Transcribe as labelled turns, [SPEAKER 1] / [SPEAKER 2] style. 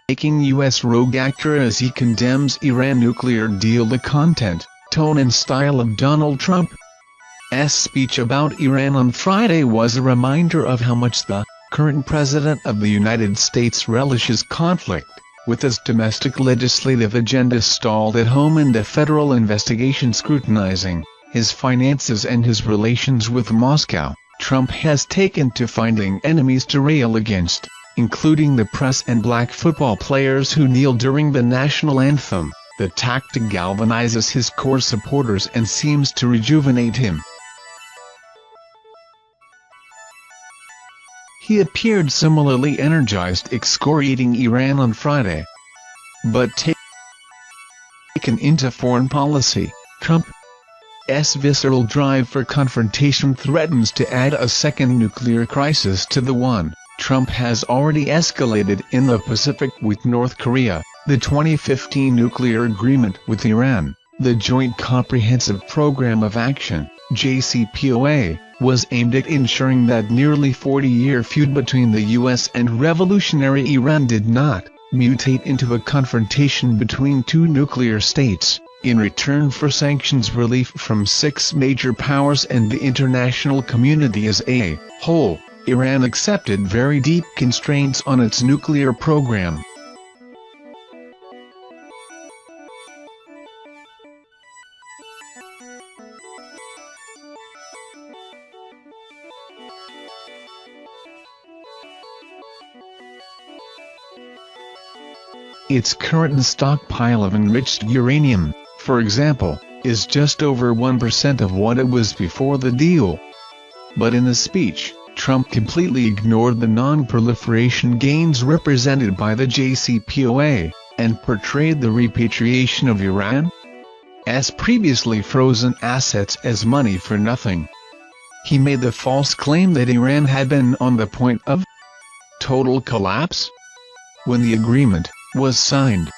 [SPEAKER 1] making U.S. rogue actor as he condemns Iran nuclear deal. The content, tone and style of Donald Trump's speech about Iran on Friday was a reminder of how much the current President of the United States relishes conflict, with his domestic legislative agenda stalled at home and a federal investigation scrutinizing his finances and his relations with Moscow. Trump has taken to finding enemies to rail against, including the press and black football players who kneel during the national anthem. The tactic galvanizes his core supporters and seems to rejuvenate him. He appeared similarly energized excoriating Iran on Friday. But taken into foreign policy, Trump's visceral drive for confrontation threatens to add a second nuclear crisis to the one Trump has already escalated in the Pacific with North Korea. The 2015 nuclear agreement with Iran, the Joint Comprehensive Program of Action, JCPOA, was aimed at ensuring that nearly 40-year feud between the U.S. and revolutionary Iran did not mutate into a confrontation between two nuclear states. In return for sanctions relief from 6 major powers and the international community as a whole, Iran accepted very deep constraints on its nuclear program. Its current stockpile of enriched uranium, for example, is just over 1% of what it was before the deal. But in the speech, Trump completely ignored the non-proliferation gains represented by the JCPOA, and portrayed the repatriation of Iran's previously frozen assets as money for nothing. He made the false claim that Iran had been on the point of total collapse when the agreement was signed.